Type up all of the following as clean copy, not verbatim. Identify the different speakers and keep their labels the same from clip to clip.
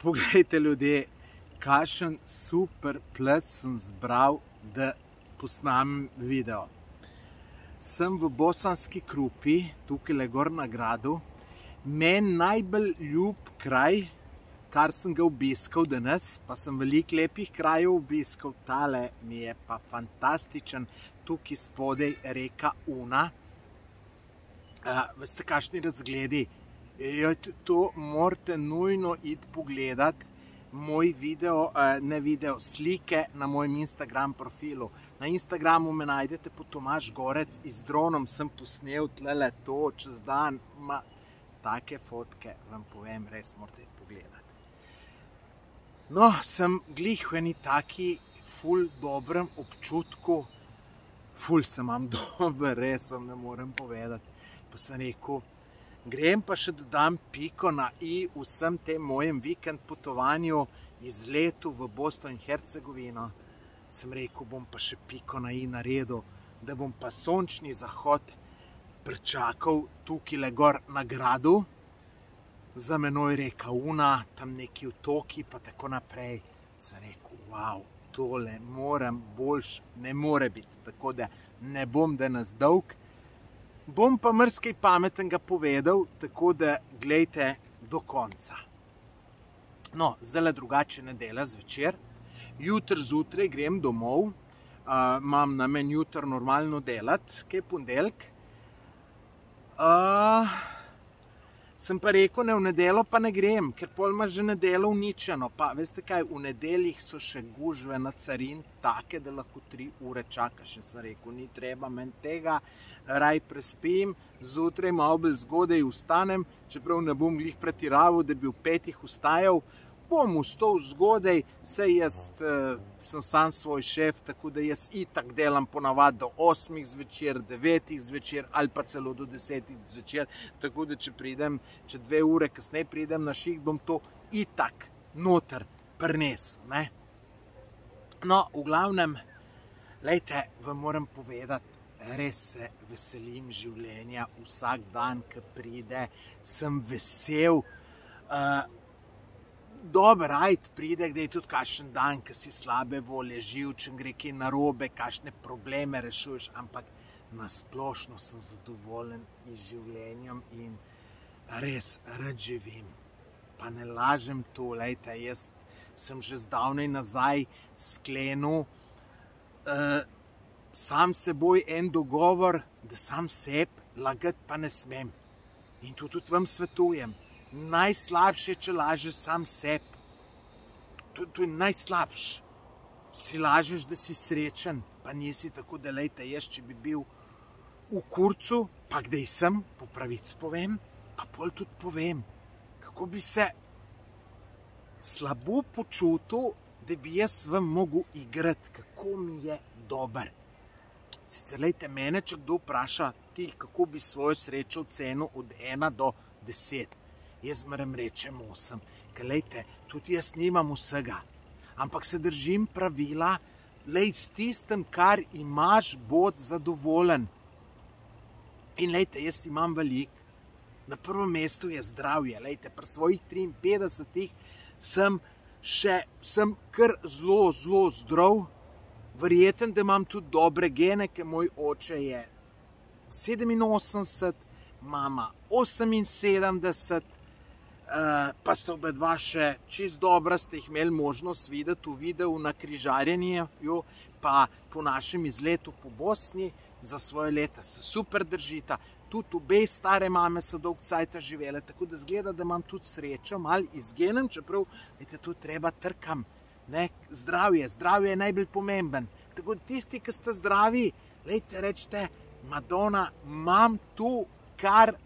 Speaker 1: Poglejte ljudje, kakšen super plec sem zbral, da posnamem video. Sem v Bosanski Krupi, tukaj le gor na gradu. Meni najbolj ljub kraj, kar sem ga obiskal danes, pa sem veliko lepih krajev obiskal, tale mi je pa fantastičen, tukaj spodaj reka Una. Veste, kakšni razgledi? To morate nujno iti pogledat, moj video, slike na mojem Instagram profilu. Na Instagramu me najdete po Tomaž Gorec, z dronom sem posnel tlele to čez dan, take fotke, vam povem, res morate pogledati. No, sem glih v eni taki ful dobrem občutku, ful se imam dober, res vam ne morem povedati, pa sem rekel, grem pa še dodam piko na i vsem tem mojem vikend potovanju, izletu v Bosno in Hercegovino. Sem rekel, bom pa še piko na i naredil, da bom pa sončni zahod pričakal tukaj le gor na gradu. Za menoj reka Una, tam neki otoki pa tako naprej. Sem rekel, wow, tole moram boljš, ne more biti, tako da ne bom danes dolg. Bom pa marsikaj pametnega povedal, tako da glejte do konca. No, zdajle drugače nedelja zvečer. Jutri zjutraj grem domov, imam namen jutri normalno delati, kaj je ponedeljek. Sem pa rekel, ne, v nedeljo pa ne grem, ker pol ima že nedeljo uničeno. Pa veste kaj, v nedeljih so še gužve na carin, take, da lahko 3 ure čakaš. In sem rekel, ni treba meni tega, raj prespim, zjutraj malo bolj zgodaj vstanem, čeprav ne bom glih pretiraval, da bi v 5 vstajal, bom vstal zgodaj, saj jaz sem sam svoj šef, tako da jaz itak delam ponavadi do 8 zvečer, 9 zvečer ali pa celo do 10 zvečer, tako da če 2 ure kasneje pridem na šiht, bom to itak noter prinesel, ne. No, v glavnem, lejte, vam moram povedati, res se veselim življenja, vsak dan, ki pride, sem vesel. Dober, ajde pride, da je tudi kakšen dan, ki si slabe volje, živčen, gre kaj narobe, kakšne probleme rešuješ, ampak nasplošno sem zadovoljen z življenjem in res rad živim. Pa ne lažem to, lejte, jaz sem že zdavnaj nazaj sklenil sam seboj en dogovor, da sam sebi lagati pa ne smem. In to tudi vam svetujem. Najslabše, če lažeš sam sebi. To je najslabše. Si lažeš, da si srečen, pa nisi, tako da lejte, jaz, če bi bil v kurcu, pa kdaj sem, po pravici povem, pa pol tudi povem, kako bi se slabo počutil, da bi jaz vam mogel igrati, kako mi je dober. Sicer lejte, mene, če kdo vpraša, ti, kako bi svojo srečo ocenil od 1 do 10. Jaz moram rečem 8, ker lejte, tudi jaz nimam vsega, ampak se držim pravila, lej, s tistem, kar imaš, bod zadovoljen. In lejte, jaz imam veliko, na prvem mestu je zdravje, lejte, pri svojih 53 sem kar zelo zdrav, verjeten, da imam tudi dobre gene, ker moj oče je 87, mama 78, pa sta oba dva še čist dobra, ste jih imeli možnost videti v videu na križarjenju, pa po našem izletu po Bosni za svoje leta se super držita. Tudi obe stare mame so dolg cajta živele, tako da zgleda, da imam tudi srečo, malo izgenem, čeprav, lejte, to treba trkam. Zdravje je najbolj pomemben. Tako tisti, ki ste zdravi, lejte, rečete, Madonna, imam to, kar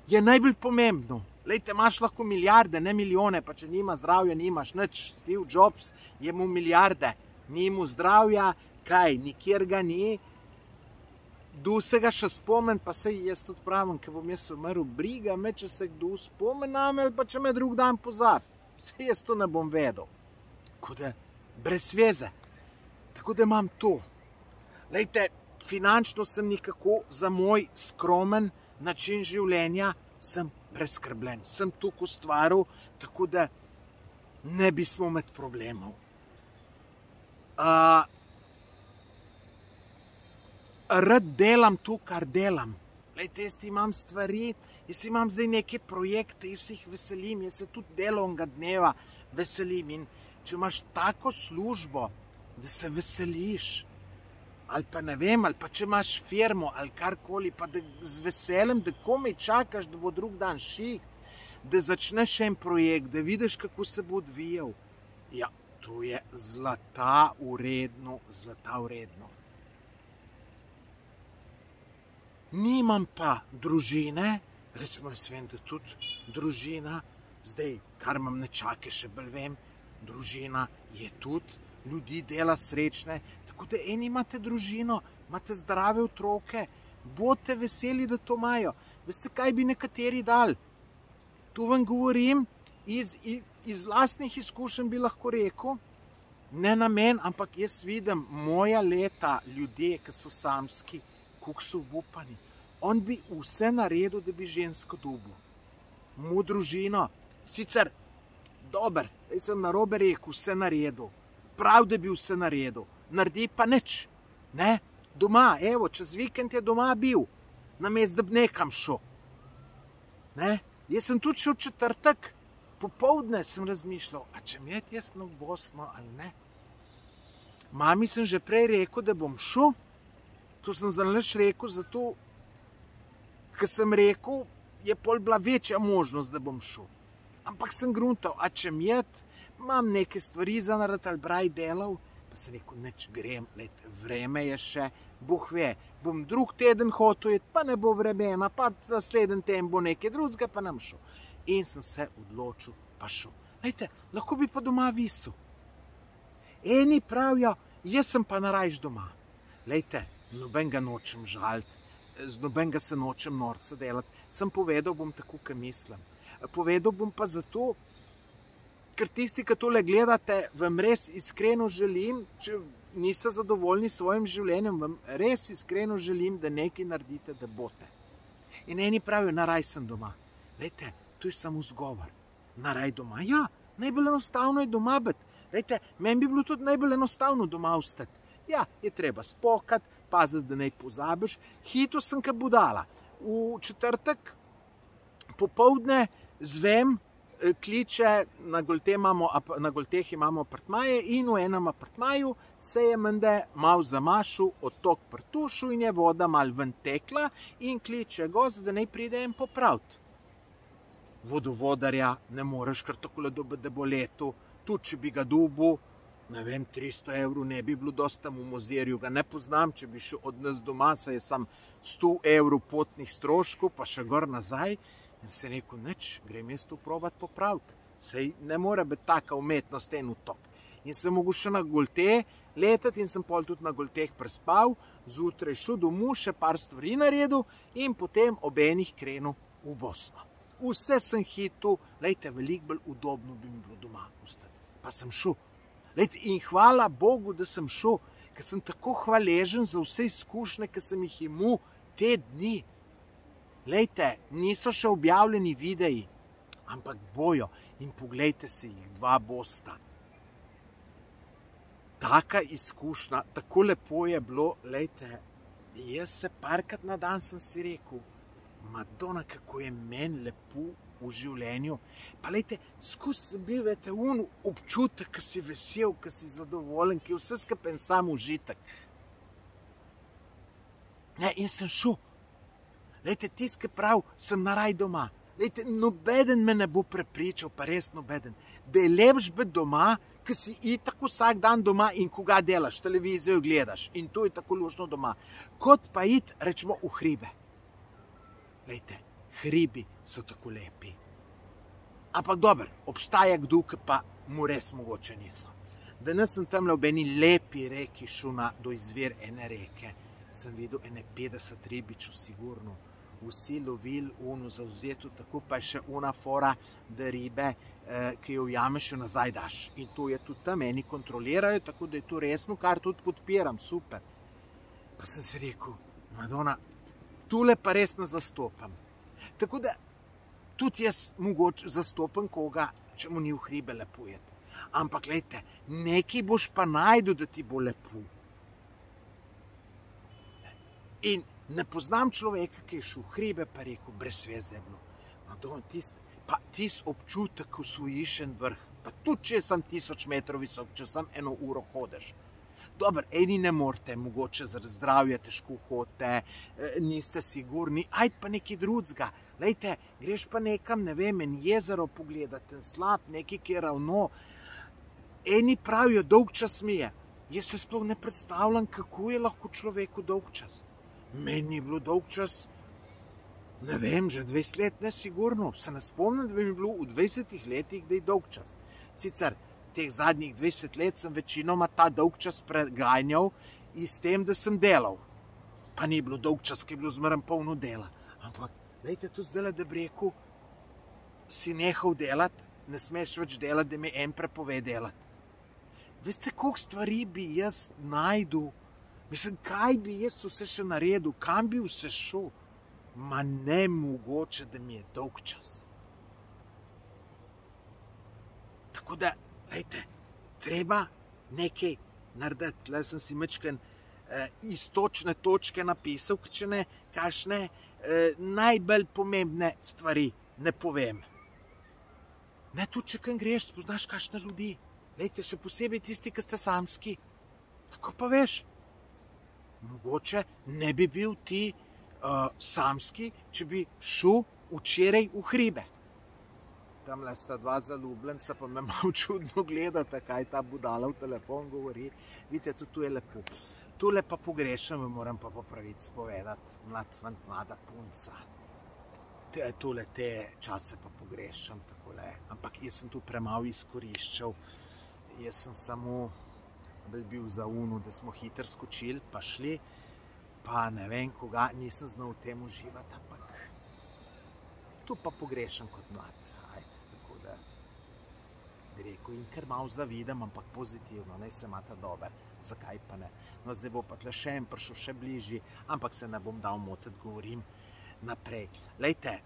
Speaker 1: je najbolj pomembno. Lejte, imaš lahko milijarde, ne milijone, pa če nima zdravja, nimaš nič. Steve Jobs je mu milijarde, ni mu zdravja, kaj, nikjer ga ni. Do se ga še spomen, pa sej jaz tudi pravim, ker bom jaz umrl, briga me, če se kdo spomen name, ali pa če me drug dan pozabi. Sej jaz to ne bom vedel. Tako da, brez veze. Tako da imam to. Lejte, finančno sem nekako za moj skromen način življenja, sem preskrbljen. Sem tukaj ustvaril, tako da ne bi smo imeli problemov. Rad delam to, kar delam. Lejte, jaz imam stvari, jaz imam zdaj neke projekte, jaz jih veselim, jaz se tudi delovnega dneva veselim. In če imaš tako službo, da se veseliš, ali pa ne vem, ali pa če imaš firmo, ali karkoli, pa da z veseljem, da komaj čakaš, da bo drug dan šiht, da začneš en projekt, da vidiš, kako se bo odvijal. Ja, to je zlata vredno, zlata vredno. Nimam pa družine, rečemo, jaz vem, da tudi družina, zdaj, kar imam nečake, še bolj vem, družina je tudi, ljudi dela srečne, tako da eni imate družino, imate zdrave otroke, bodite veseli, da to imajo. Veste, kaj bi nekateri dali? Tu vam govorim, iz lastnih izkušenj bi lahko rekel, ne na meni, ampak jaz vidim moja leta ljudje, ki so samski, kako so obupani. On bi vse naredil, da bi žensko dobil. Mu družino, sicer dober, jaz sem narobe rekel, vse naredil. Prav, da bi vse naredil. Naredi pa nič. Ne? Doma, evo, čez vikend je doma bil, namesto da bi nekam šel. Ne? Jaz sem tudi šel četrtek, popoldne sem razmišljal, a če mi je jaz na Bosno ali ne. Mami sem že prej rekel, da bom šel. To sem zanič rekel, zato, ker sem rekel, je pol bila večja možnost, da bom šel. Ampak sem gruntal, a če mjet, imam neke stvari za narediti ali braj delal, pa sem rekel, neč grem, let, vreme je še, Bog ve, bom drug teden hotel jet, pa ne bo vremena, pa naslednji teden bo nekaj drugega, pa nam šel. In sem se odločil, pa šel. Lejte, lahko bi pa doma visel. Eni pravijo, jaz sem pa narajš doma. Lejte, nobenega nočem žaliti, z nobenega se nočem norca delati. Sem povedal bom tako, kot mislim. Povedal bom pa zato, ker tisti, ki tole gledate, vam res iskreno želim, če niste zadovoljni s svojim življenjem, vam res iskreno želim, da nekaj naredite, da boste. In eni pravijo, naraj sem doma. Lejte, to je samo zgovor. Naraj doma. Ja, najbolj enostavno je doma biti. Lejte, meni bi bilo tudi najbolj enostavno doma ostati. Ja, je treba spokati, paziti, da ne pozabiš. Hitel sem ka budala. V četrtek popoldne zvem, kliče, na Golteh imamo apartmaje in v enem apartmaju se je mende malo zamašil, odtok prtušil in je voda malo ven tekla in kliče gost, da naj pride en popraviti. Vodovodarja ne moreš kar takole dobiti, da bo letu, tudi če bi ga dobil, ne vem, 300 evrov ne bi bilo dosta, v Mozirju ga ne poznam, če bi šel od nas doma, saj je sam 100 evrov potnih stroškov, pa še gor nazaj. In se rekel, neč, grem jaz to probat popraviti. Sej ne more biti taka umetnost en utok. In sem mogel še na Golteh letati in sem pol tudi na Golteh prespal, zjutraj šel domov, še par stvari naredil in potem ob enih krenil v Bosno. Vse sem hitel, lejte, veliko bolj udobno bi mi bilo doma ostati. Pa sem šel. Lejte, in hvala Bogu, da sem šel, ker sem tako hvaležen za vse izkušnje, ki sem jih imel te dni. Lejte, niso še objavljeni videi, ampak bojo in poglejte si jih, 2 bosta. Taka izkušnja, tako lepo je bilo, lejte, jaz se parkrat na dan sem si rekel, Madonna, kako je meni lepo v življenju. Pa lejte, skozi sem bil, vete, občutek, ki si vesel, ki si zadovoljen, ki je vse skupaj sam užitek. Ne, in sem šel. Lejte, tisti, ki prav, sem naraj doma. Lejte, nobeden me ne bo prepričal, pa res nobeden, da je lepš biti doma, ki si itak vsak dan doma in koga delaš, televizijo gledaš in to je tako luštno doma, kot pa iti, rečemo, v hribe. Lejte, hribi so tako lepi. Ampak dober, obstaja kdo, ki pa mu res mogoče niso. Danes sem tamle ob eni lepi reki šel do izvir ene reke, sem videl ene 50 ribičev sigurno. Vsi lovili unu zavzetu, tako pa je še una fora, da ribe, ki jo ujameš, jo nazaj daš. In to je tudi tam, eni kontrolirajo, tako da je to resno, kar tudi podpiram, super. Pa sem si rekel, Madonna, tule pa res ne zastopam. Tako da, Tudi jaz mogoče zastopam koga, če mu ni v hribe lepo jeti. Ampak, glejte, nekaj boš pa najdel, da ti bo lepo. In ne poznam človeka, ki je šel v hribe, pa rekel, brez veze je bilo. Pa tist občutek, ko osvojiš en vrh, pa tudi, če sem 1000 metrov visok, če sem 1 uro hodiš. Dobro, eni ne morete, mogoče zaradi zdravja težko hodite, niste sigurni, ajde pa nekaj drugega. Lejte, greš pa nekam, ne vem, en jezero pogledati, en slap, nekaj, ki je ravno. Eni pravijo, dolg čas mi je. Jaz se sploh ne predstavljam, kako je lahko človeku dolg čas. Meni je bilo dolg čas, ne vem, že 20 let, ne sigurno. Se ne spomnim, da bi mi bilo v 20 letih, da je dolg čas. Sicer, teh zadnjih 20 let sem večinoma ta dolg čas preganjal in s tem, da sem delal. Pa ni bilo dolg čas, ki je bilo zmeraj polno dela. Ampak, dajte to zdaj, da bi rekel, si nehal delati, ne smeš več delati, da mi en prepove delati. Veste, koliko stvari bi jaz najdel? Mislim, kaj bi jaz vse še naredil? Kam bi vse šel? Ma ne mogoče, da mi je dolg čas. Tako da, glejte, treba nekaj narediti. Tle sem si majčkeno iztočne točke napisal, če ne, kakšne najbolj pomembne stvari ne povem. Ne, tudi če kam greš, spoznaš kakšne ljudi. Glejte, še posebej tisti, ki ste samski. Tako pa veš, mogoče ne bi bil ti samski, če bi šel včeraj v hribe. Tamle sta dva zaljubljenca, pa me malo čudno gledate, kaj ta budala v telefon govori. Vidite, tudi tu je lepo. Tule pa pogrešam, moram pa po pravici povedati. Mlad fant, mlada punca. Tule te čase pa pogrešam takole. Ampak jaz sem tu premalo izkoriščal. Jaz sem samo bil za unu, da smo hitro skočili, pa šli. Pa ne vem koga, nisem znal v tem uživati, ampak tu pa pogrešam kot mlad. Tako da bi rekel, in ker malo zavidam, ampak pozitivno, naj se imata dober, zakaj pa ne. No, zdaj bo pa tle še en prišel še bližji, ampak se ne bom dal motiti, govorim naprej. Lejte,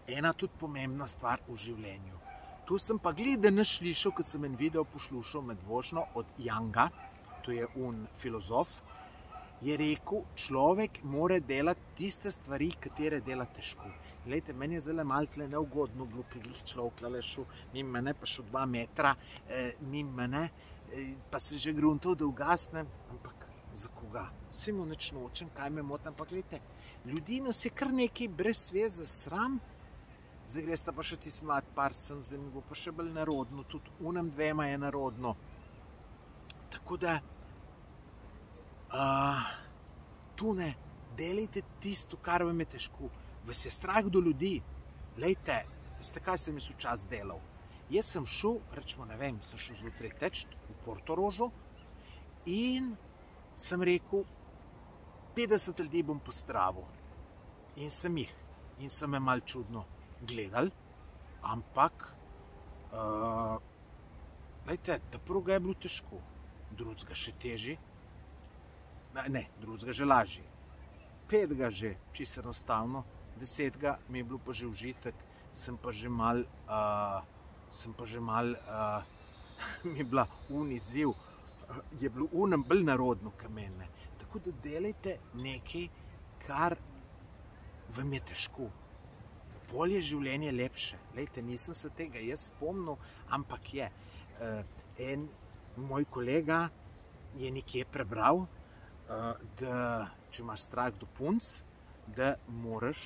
Speaker 1: ena tudi pomembna stvar v življenju. Tu sem pa danes slišal, ko sem en video poslušal med vožnjo od Younga, to je filozof, je rekel, človek mora delati tiste stvari, katere dela težko. Glejte, meni je zelo malo tle neugodno bilo, ker glih človek le šel mimo mene, pa šel 2 metra mimo mene, pa se že gruntal, da ugasnem, ampak za koga? Vsi mu nič nočem, kaj me moti, ampak glejte, ljudi nas je kar nekaj brez veze sram, zdaj gresta pa še tisti mlad par sem, zdaj mi bo pa še bolj narodno, tudi unem dvema je narodno. Tako da, tu ne, delajte tisto, kar vam je težko. Vas je strah do ljudi. Lejte, veste, kaj sem jaz včasih delal? Jaz sem šel, rečemo, ne vem, sem šel zjutraj teč v Portorožu in sem rekel, 50 ljudi bom pozdravil. In sem jih. In sem me malo čudno gledali, ampak, lejte, ta prvega je bilo težko, drugega še težji, ne, drugega že lažji, 5. že, čisto enostavno, 10. mi je bilo pa že užitek, sem pa že mal, mi je bila izziv, je bilo unem bolj narodno ka mene. Tako da delajte nekaj, kar vam je težko. Bolje življenje lepše. Lejte, nisem se tega jaz spomnil, ampak je. En moj kolega je nekje prebral, da če imaš strah do punc, da moraš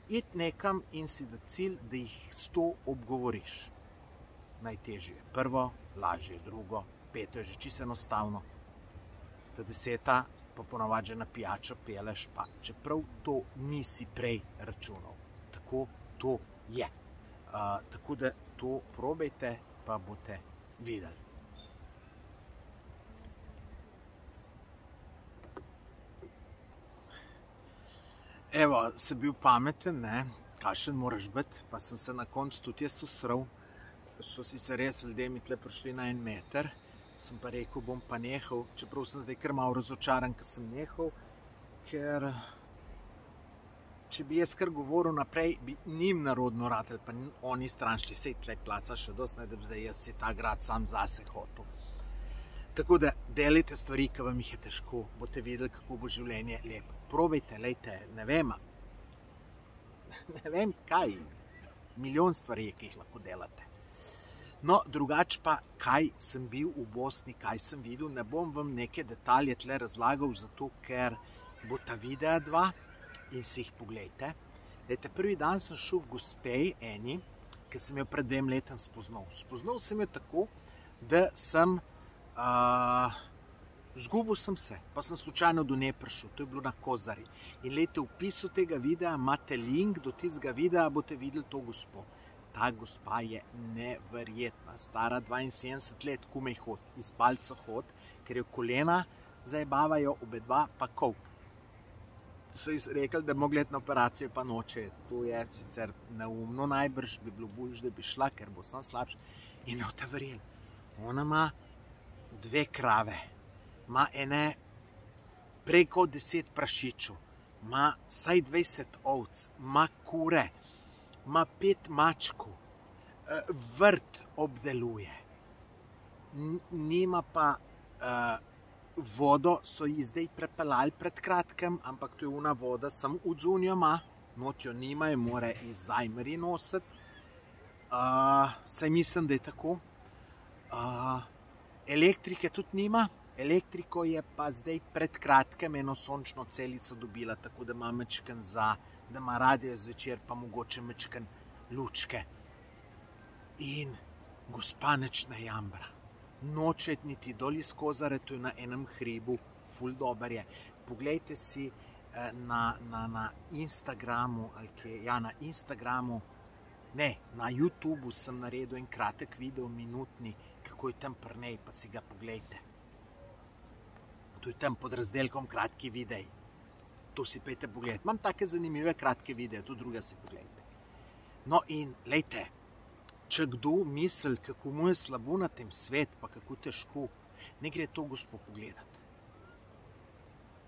Speaker 1: iti nekam in si da cilj, da jih 100 obgovoriš. Najtežje. Prvo, lažje, drugo, 5. je že čisto enostavno. Ta 10. pa ponavadi že na pijačo peleš, pa čeprav to nisi prej računal. Tako to je. Tako da to probajte, pa boste videli. Evo, sem bil pameten, ne, kakšen moraš biti, pa sem se na koncu tudi jaz usral. So sicer res ljudje mi tle prišli na 1 meter, sem pa rekel, bom pa nehal, čeprav sem zdaj kar malo razočaran, ker sem nehal, ker če bi jaz kar govoril naprej, bi njim narodno ratali, pa oni stranšli, sej tle placa še dost, ne da bi zdaj jaz si ta grad sam zase hotel. Tako da delajte stvari, ki vam jih je težko, boste videli, kako bo življenje lepo. Probajte, lejte, ne vem kaj, milijon stvari, ki jih lahko delate. No, drugače pa, kaj sem bil v Bosni, kaj sem videl, ne bom vam neke detalje tle razlagal, zato ker bo ta videa 2 in si jih poglejte. Dajte, prvi dan sem šel v gospej eni, ki sem jo pred 2 letem spoznal. Spoznal sem jo tako, da sem zgubil sem se, pa sem slučajno do nje prišel, to je bilo na Kozari. In lejte, v opisu tega videa imate link do tistega videa, boste videli to gospo. Ta gospa je neverjetna, stara 72 let, komaj hod, iz palca hod, ker jo kolena zajebavajo, obedva pa kolk. So ji rekli, da mogli iti na operacijo, pa noče. To je sicer neumno najbrž, bi bilo boljše, da bi šla, ker bo sam slabš. In ne boste verjeli, ona ima 2 krave, ima ene preko 10 prašičev, ima vsaj 20 ovc, ima kure, ima 5 mačkov, vrt obdeluje. Nima pa vodo, so ji zdaj prepeljali pred kratkem, ampak to je ona voda, sem odzunjo ima, not jo nima, jo mora iz Zajmeri nositi. Saj mislim, da je tako. Elektrike tudi nima, elektriko je pa zdaj pred kratkem eno sončno celico dobila, tako da ima mečken za, da ima radio zvečer, pa mogoče mečken lučke. In gospa nič ne jambra. Noče niti dol iz Kozare, to je na enem hribu, ful dober je. Poglejte si na Instagramu, na Instagramu, ne, na YouTubeu sem naredil en kratek video, minutni, kako je tam pri njej, pa si ga poglejte. To je tam pod razdelkom kratki videi. To si pejte pogledati. Imam take zanimive kratke videe, to druga si pogledajte. No in, lejte, če kdo misli, kako mu je slabo na tem svet, pa kako težko, ne gre to gospo pogledati.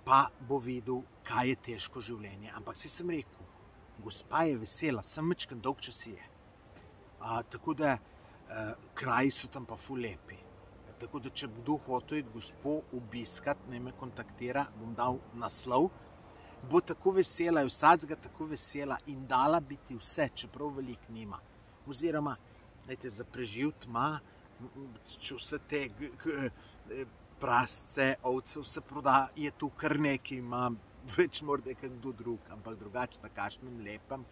Speaker 1: Pa bo videl, kaj je težko življenje. Ampak si sem rekel, gospa je vesela, sem mečken dolg čas je. Tako da kraji so tam pa ful lepi. Tako da, če kdo hotel iti gospo obiskat, naj me kontaktira, bom dal naslov, bo tako vesela, je vsacga tako vesela in dala biti vse, čeprav velik nima. Oziroma, dajte, za preživt ima, če vse te prasce, ovce, vse proda, je tu kar nekaj, ima več morda kak kdo drug, ampak drugače na kakšnem lepem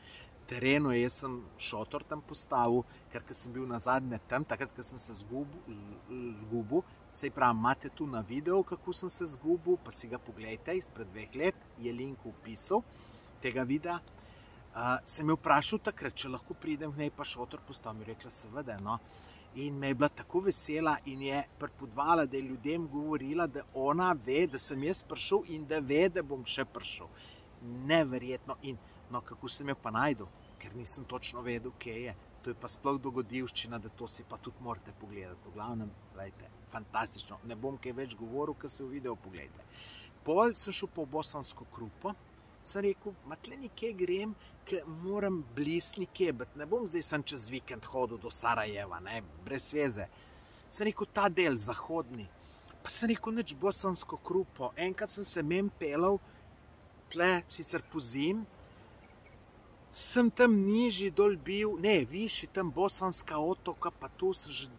Speaker 1: terenu. Jaz sem šotor tam postavil, ker sem bil nazadnje tam, takrat, ko sem se zgubil, sej pravi, imate tu na videu, kako sem se zgubil, pa si ga pogledajte, izpred 2 let, je link v opisu tega videa. Sem jo vprašal takrat, če lahko pridem v njej pa šotor postavim, mi rekla seveda, no. In me je bila tako vesela in je pripodvala, da je ljudem govorila, da ona ve, da sem jaz prišel in da ve, da bom še prišel. Neverjetno. In no, kako sem jo pa najdel, ker nisem točno vedel, kje je. To je pa sploh dogodivščina, da to si pa tudi morate pogledati. V glavnem, gledajte, fantastično. Ne bom kaj več govoril, ker se v video pogledajte. Pol sem šel po bosansko krupo, sem rekel, ma tle nekje grem, ker moram bliz nekje, bet ne bom zdaj sem čez vikend hodil do Sarajeva, ne, brez veze. Sem rekel, ta del, zahodni. Pa sem rekel, nič bosansko krupo. Enkrat sem se mem pelal, tle, sicer pozim, sem tam nižji dol bil, ne, višji, tam bosanska otoka, pa to sem že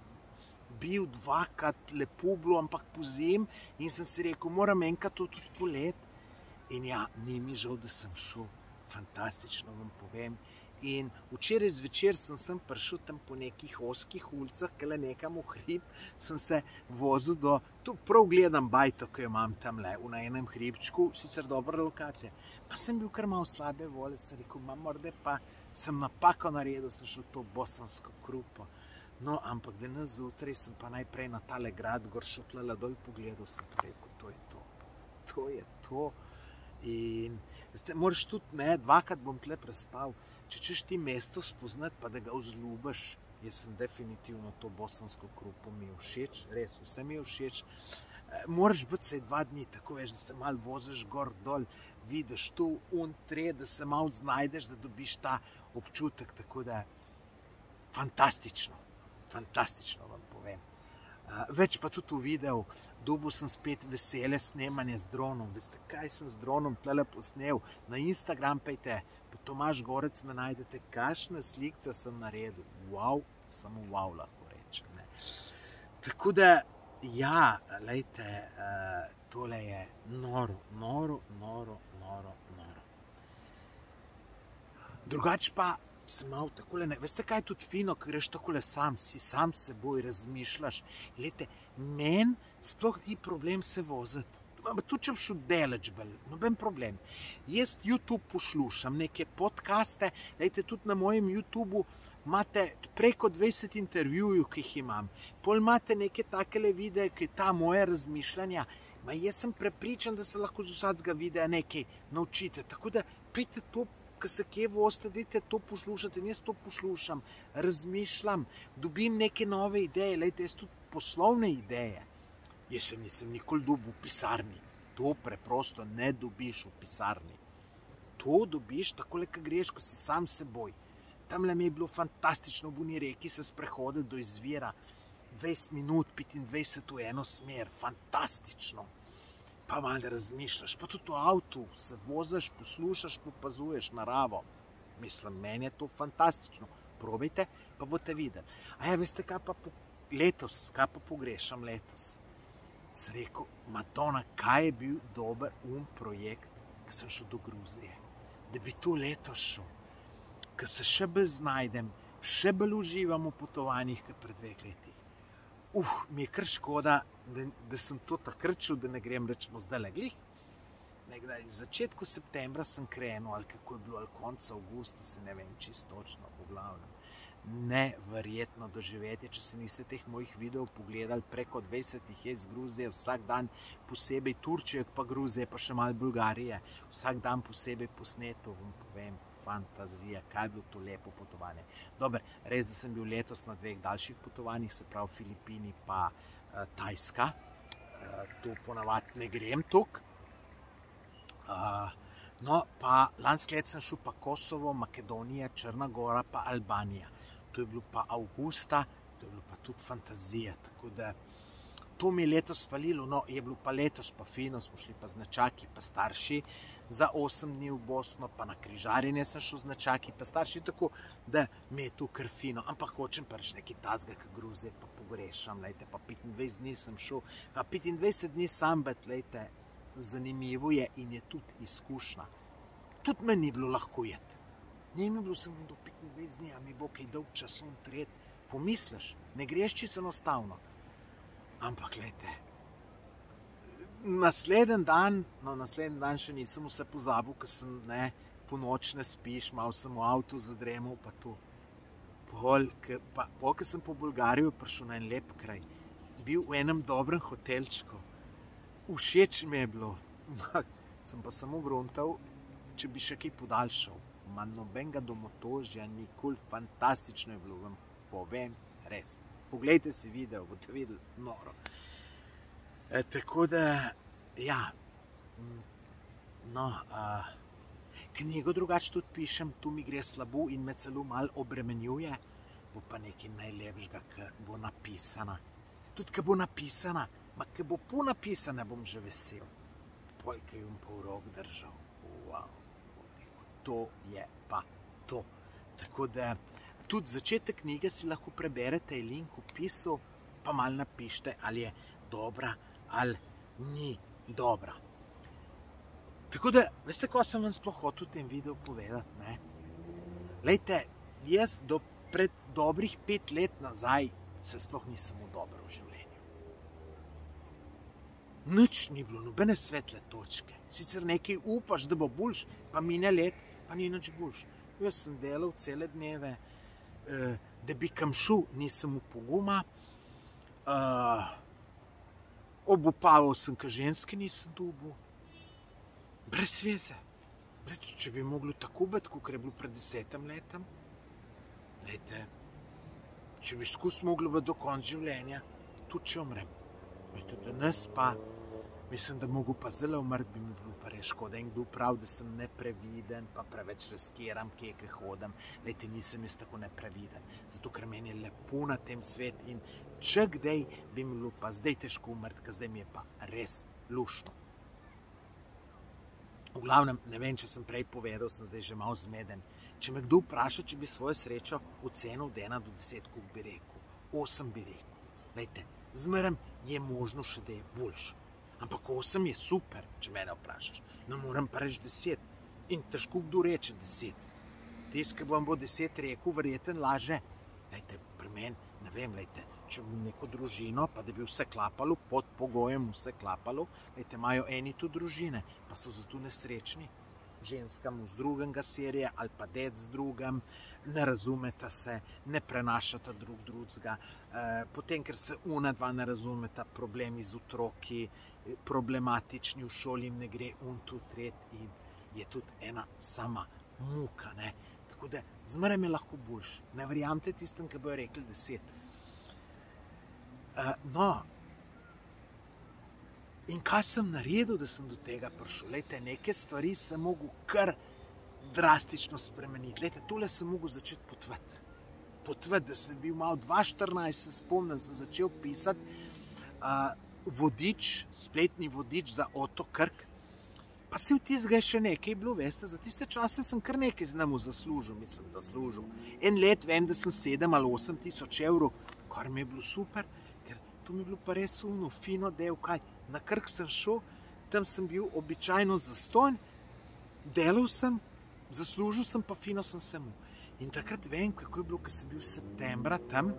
Speaker 1: bil 2krat, lepo bilo, ampak pozim in sem si rekel, moram enkrat to tudi polet. In ja, ni mi žal, da sem šel, fantastično vam povem. In včeraj zvečer sem prišel tam po nekih ozkih ulicah, kele nekam v hrib, sem se vozil do, tu prav gledam bajto, ki jo imam tamle, na enem hribčku, sicer dobra lokacija. Pa sem bil kar malo slabe volje, sem rekel, morda pa sem napako naredil, sem šel to bosansko krupo. No, ampak danes zjutraj sem pa najprej na tale grad gor šel tlele dol pogledal, sem pa rekel, to je to. To je to. In moraš tudi, ne, 2krat bom tle prespal, če češ ti mesto spoznati, pa da ga vzljubiš. Jaz sem definitivno to bosansko krupo mi je všeč, res, vse mi je všeč. moraš biti vsaj 2 dni, tako veš, da se malo voziš gor, dol, vidiš tu, da se malo znajdeš, da dobiš ta občutek, tako da fantastično vam povem. Več pa tudi v videu, dobil sem spet vesele snemanje z dronom. Veste, kaj sem z dronom tlele posnel? Na Instagram pejte, po Tomaž Gorec me najdete, kakšne slikce sem naredil. Wow, samo wow lahko rečem. Ne? Tako da, ja, lejte, tole je noro. Drugač pa sem malo takole, ne, veste kaj je tudi fino, ko greš takole sam, si sam s seboj razmišljaš. Lejte, meni sploh ni problem se voziti. Tudi če šel daleč bolj, noben problem. Jaz YouTube poslušam, neke podcaste, lejte, tudi na mojem YouTubu imate preko 20 intervjujev, ki jih imam. Pol imate neke takele videe, ki ta moje razmišljanja. Jaz sem prepričan, da se lahko z vsakega videa nekaj naučite. Tako da, pejte to, ko se kje vozite, dajte to poslušati, in jaz to poslušam, razmišljam, dobim neke nove ideje, lejte, jaz tudi poslovne ideje. Jaz se nisem nikoli dobil v pisarni. To preprosto ne dobiš v pisarni. To dobiš takole, ko greš, ko si sam s seboj. Tamle mi je bilo fantastično v Buni reki se sprehoditi do izvira. 20 minut, 25 v eno smer, fantastično. Pa malo razmišljaš, pa tudi v avtu se voziš, poslušaš, opazuješ naravo. Mislim, meni je to fantastično. Probajte, pa boste videli. A ja, veste, kaj pa pogrešam letos? Sem rekel, Madonna, kaj je bil dober projekt, ko sem šel do Gruzije. Da bi to letos šel. Ko se še bolj znajdem, še bolj uživam v potovanjih, kot pred 2 letih. Mi je kar škoda, da sem to takrat šel, da ne grem, rečemo, zdaj glih. Nekdaj, začetku septembra sem krenil, ali kako je bilo, ali konca avgusta, se ne vem, čisto točno, v glavnem. Neverjetno doživetje, če se niste teh mojih videov pogledali, preko 20 jih je iz Gruzije, vsak dan posebej Turčije, pa Gruzije, pa še malo Bulgarije, vsak dan posebej posneto, vam povem, fantazija, kaj je bilo to lepo potovanje. Dober, res, da sem bil letos na 2 daljših potovanjih, se pravi Filipini pa Tajska, tu ponavadi ne grem tok. No, pa lansko leto sem šel pa Kosovo, Makedonija, Črna Gora pa Albanija. To je bilo pa avgusta, to je bilo pa tudi fantazija, tako da to mi je letos falilo, no, je bilo pa letos pa fino, smo šli pa z nečaki pa starši za 8 dni v Bosno, pa na križarjenje sem šel z nečaki pa starši, tako da mi je to kar fino, ampak hočem pa reči nekaj tazga, kot Gruzije, pa pogrešam, lejte, pa 25 dni sem šel, pa 25 dni sam bet, lejte, zanimivo je in je tudi izkušnja. Tudi meni ni bilo lahko jeti. Ni mi bilo samo do 25 dni, a mi bo kaj dolg časom tret. Pomisliš, ne greš čisto enostavno. Ampak, lejte, naslednji dan še nisem vse pozabil, ker sem, po noč ne spiš, malo sem v avtu zadremal, pa to. Ko sem po Bolgariju prišel na en lep kraj, bil v enem dobrem hotelčku, všeč mi je bilo, sem pa samo gruntal, če bi še kaj podaljšal. Nobenega domotožja, nikoli, fantastično je bilo, vam povem, res. Poglejte si video, boste videli, noro. Tako da, ja, no, knjigo drugače tudi pišem, tu mi gre slabo in me celo malo obremenjuje, bo pa nekaj najlepšega, ki bo napisana. Tudi, ki bo napisana, ki bo napisana, bom že vesel. Polk je po rok držal, wow. To je pa to. Tako da, tudi začetek knjige si lahko preberete, link v opisu, pa malo napišite, ali je dobra ali ni dobra. Tako da, veste, ko sem vam sploh hotel v tem videu povedati, ne? Lejte, jaz do pred dobrih 5 let nazaj se sploh nisem dobro v življenju. Nič ni bilo, nobene svetle točke. Sicer nekaj upaš, da bo boljš, pa mine let, pa ni nič boljš. Jaz sem delal cele dneve, da bi kam šel, nisem upoguma, obupaval sem, ka ženske nisem dobil, brez veze. Če bi moglo tako biti, kot je bilo pred 10 letom, če bi skus moglo biti do konca življenja, tudi če umrem. Veste, danes pa, mislim, da mogu pa zdaj umrt, bi mi bilo pa res škoda. In kdo prav, da sem nepreviden, pa preveč riskiram, kje hodim. Lejte, nisem jaz tako nepreviden, zato ker meni je lepo na tem svet in če kdaj bi mi bilo pa zdaj težko umrt, ker zdaj mi je pa res luštno. V glavnem, ne vem, če sem prej povedal, sem zdaj že malo zmeden. Če me kdo vpraša, če bi svojo srečo ocenil od 1 do 10, koliko bi rekel? 8 bi rekel. Lejte, zmeraj je možno še, da je boljši. Ampak 8 je super, če mene vprašaš. Ne morem pa reči 10. In težko kdo reče 10. Tisti, ki vam bo 10 rekel, verjeten laže. Lejte, pri meni, ne vem, lejte, če bi neko družino, pa da bi vse klapalo, pod pogojem vse klapalo, lejte, imajo eni tu družine, pa so zato nesrečni. Ženskam z drugega serije ali pa dec z drugim, ne razumeta se, ne prenašata drugega, potem, ker se dva ne razumeta, problemi z otroki, problematični, v šoli jim ne gre, tu tret in je tudi ena sama muka, ne. Tako da zmeraj je lahko boljši. Ne verjamete tistem, ki bojo rekli 10. No, in kaj sem naredil, da sem do tega prišel? Lejte, neke stvari sem mogel kar drastično spremeniti. Lejte, tole sem mogel začeti potvati. Potvati, da sem bil malo 2014, se spomnim, sem začel pisati vodič, spletni vodič za Otok Krk. Pa se v tistega je še nekaj bilo, veste, za tiste čase sem kar nekaj z njemu zaslužil, mislim, da služil. En let vem, da sem 7 ali 8 tisoč evrov, kar mi je bilo super, ker to mi je bilo pa res fino del, kaj. Na Krk sem šel, tam sem bil običajno zastonj, delal sem, zaslužil sem, pa fino sem se mu. In takrat vem, kako je bilo, ko sem bil septembra tam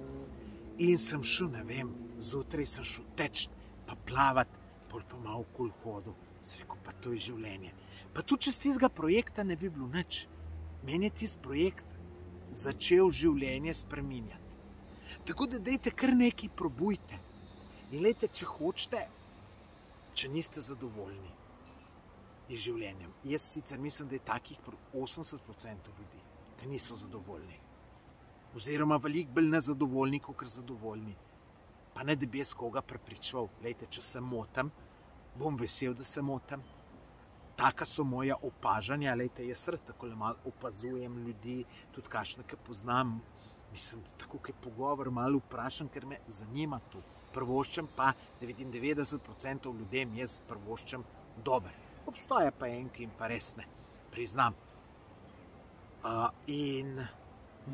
Speaker 1: in sem šel, ne vem, zjutraj sem šel teč, pa plavat, pol pa malo okoli hodil. Sem rekel, pa to je življenje. Pa tudi čez tistega projekta ne bi bilo nič. Meni je tisti projekt začel življenje spreminjati. Tako da dajte kar nekaj probujte. In lejte, če hočete, če niste zadovoljni z življenjem. Jaz sicer mislim, da je takih 80% ljudi, ki niso zadovoljni. Oziroma veliko bolj nezadovoljni, kot zadovoljni. Pa ne, da bi jaz koga prepričeval. Lejte, če se motim, bom vesel, da se motim. Taka so moja opažanja. Lejte, jaz rad tako malo opazujem ljudi, tudi kakšne, ki poznam. Mislim, tako kaj pogovor malo vprašam, ker me zanima to. Prvoščem pa 99% ljudem jaz prvoščem dober. Obstaja pa en, ki jim pa res ne, priznam. In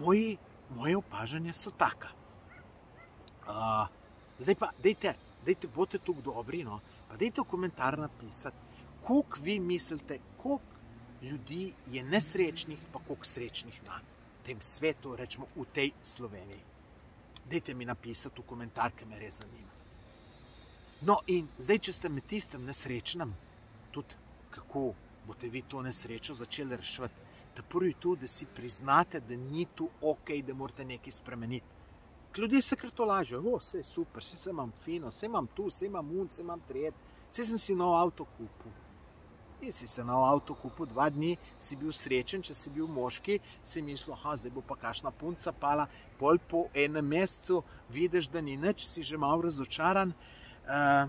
Speaker 1: moje opažanja so taka. Zdaj pa, dejte, bodite tukaj dobri, no, pa dejte v komentar napisati, koliko vi mislite, koliko ljudi je nesrečnih, pa koliko srečnih na tem svetu, rečemo v tej Sloveniji. Dejte mi napisati v komentar, ki me res zanima. No in zdaj, če ste med tistem nesrečnem, tudi kako boste vi to nesrečo začeli reševati, da prvi to, da si priznate, da ni tu ok, da morate nekaj spremeniti. Ljudje se kar to lažejo, vse je super, vse imam fino, vse imam tu, vse imam vse imam tret, vse sem si nov avto kupil. In si se nov avto kupil, 2 dni si bil srečen, če si bil moški, si mislil, zdaj bo pa kakšna punca pala, pol po enem mesecu vidiš, da ni nič, si že malo razočaran,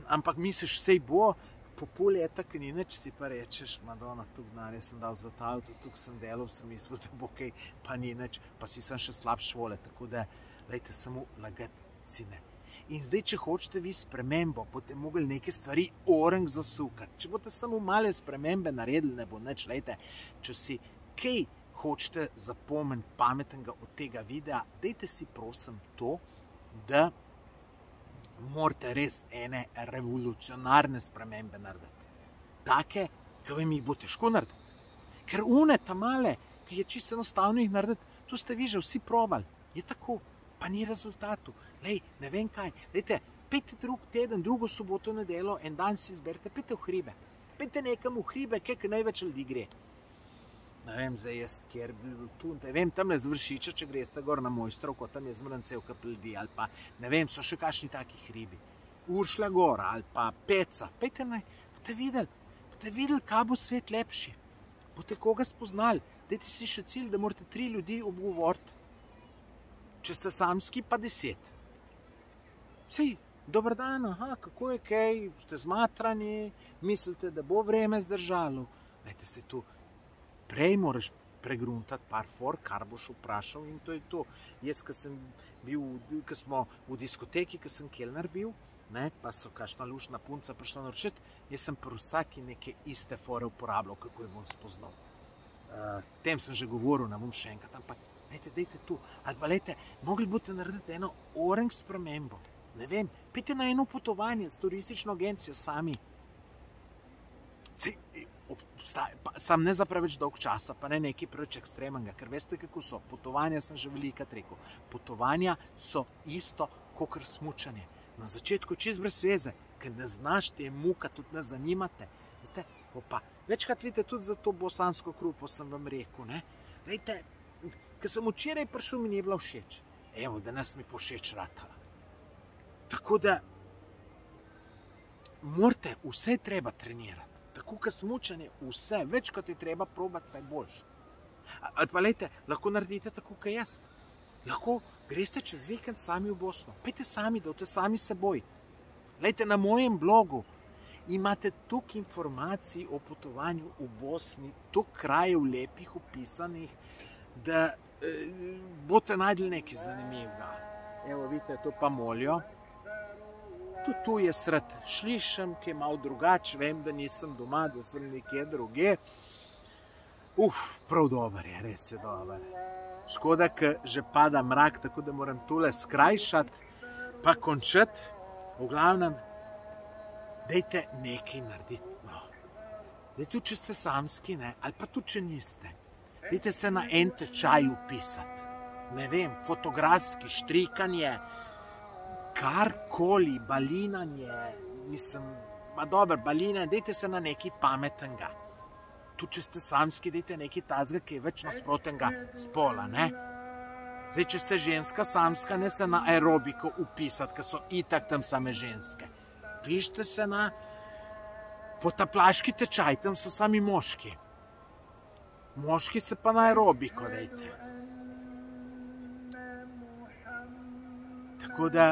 Speaker 1: ampak misliš, sej bo, po pol leta, ki ni nič, si pa rečeš, Madonna, tu denarja sem dal za ta avto, tukaj sem delal, sem mislil, da bo kaj, pa ni nič, pa si sem še slabš vole, tako da, lejte, samo lagati si ne. In zdaj, če hočete vi spremembo, boste mogli neke stvari orenk zasukati. Če boste samo male spremembe naredili, ne bo nič. Lejte, če si kaj hočete zapomniti pametnega od tega videa, dajte si prosim to, da morate res ene revolucionarne spremembe narediti. Take, ki vam jih bo težko narediti. Ker ta male, ki je čisto enostavno jih narediti, to ste vi že vsi probali. Je tako. Pa ni rezultatu. Lej, ne vem kaj. Lejte, pejte drug teden, drugo soboto, nedelo, en dan si izberite, pejte v hribe. Pejte nekam v hribe, kjer največ ljudi gre. Ne vem, zdaj jaz, kjer bi bil tu, ne vem, tamle z Vršiča, če greste gor na Mojstrovko, tam je zmrn cel kup ljudi, ali pa, ne vem, so še kakšni taki hribi. Uršlja gora, ali pa Peca. Pejte naj, boste videli, kaj bo svet lepši. Boste koga spoznali. Dajte si še cilj, da morate 3 ljudi obgovoriti. Če ste samski, pa 10. Sej, Dober dan, aha, kako je kaj, ste zmatrani, mislite, da bo vreme zdržalo. Lejte, se tu prej moraš pregruntati par for, kar boš vprašal in to je to. Jaz, ko smo v diskoteki, ko sem kelner bil, pa so kakšna luštna punca prišla naročiti, jaz sem pri vsaki neke iste fore uporabljal, kako jo bom spoznal. Tem sem že govoril, ne bom še enkrat, ampak dejte tu, ali pa lejte, mogli boste narediti eno orange spremembo. Ne vem, pejte na eno potovanje s turistično agencijo sami. Sam ne za preveč dolg časa, pa ne nekaj preveč ekstremenega, ker veste, kako so. Potovanja sem že velikrat rekel. Potovanja so isto, kakor smučanje. Na začetku čist brez veze, ker ne znaš, te je muka, tudi ne zanimate. Veste, pa večkrat vidite tudi za to bosansko krupo, sem vam rekel, ne. Vejte, ker sem včeraj prišel, mi ni bila všeč. Evo, danes mi povšeč ratala. Tako da, morate, vse treba trenirati. Tako, kot smučanje, vse, več kot je treba probati, pa je boljše. Ali pa, lejte, lahko naredite tako, kot jaz. Lahko greste čez vikend sami v Bosno. Pejte sami, dajte sami seboj. Lejte, na mojem blogu imate toliko informacij o potovanju v Bosni, toliko krajev lepih opisanih, da boste najdli nekaj zanimivega. Evo, vidite, to pa molijo. Tudi tu je sred šlišem, ki je malo drugače, vem, da nisem doma, da sem nekje druge. Prav dober je, res je dober. Škoda, ker že pada mrak, tako da moram tole skrajšati, pa končati. V glavnem, dejte nekaj narediti. Zdaj, tudi če ste samski, ali pa tudi če niste, dejte se na en tečaj upisati. Ne vem, fotografski, štrikanje, karkoli, balinanje, balinanje, dejte se na nekaj pametnega. Tudi če ste samski, dejte nekaj tazga, ki je več nasprotnega spola, ne? Zdaj, če ste ženska samska, ne se na aerobiko upisati, ker so itak tam same ženske. Pišite se na potaplaški tečaj, tam so sami moški. Moški se pa na aerobiko, dejte. Tako da,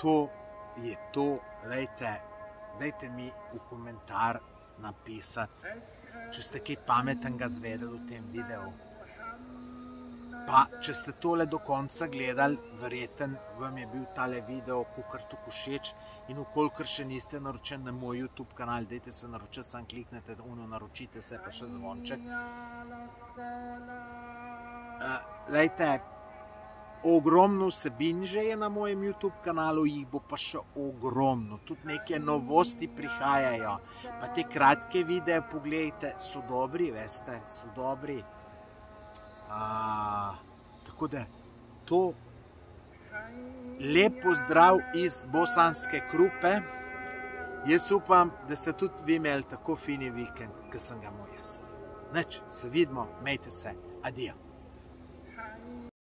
Speaker 1: to je to, lejte, dajte mi v komentar napisati, če ste kaj pametnega zvedeli v tem videu. Pa, če ste tole do konca gledali, verjeten vam je bil tale video kakor tako všeč in vkolikor še niste naročeni na moj YouTube kanal, dajte se naročiti, samo kliknete, naročite se, pa še zvonček. Lejte, ogromno vsebin že je na mojem YouTube kanalu, jih bo pa še ogromno. Tudi neke novosti prihajajo. Pa te kratke videe pogledajte, so dobri, veste, so dobri. Tako da, to lep pozdrav iz bosanske Krupe. Jaz upam, da ste tudi vi imeli tako fini vikend, kot sem ga imel jaz. Nič, se vidimo, imejte se, adijo.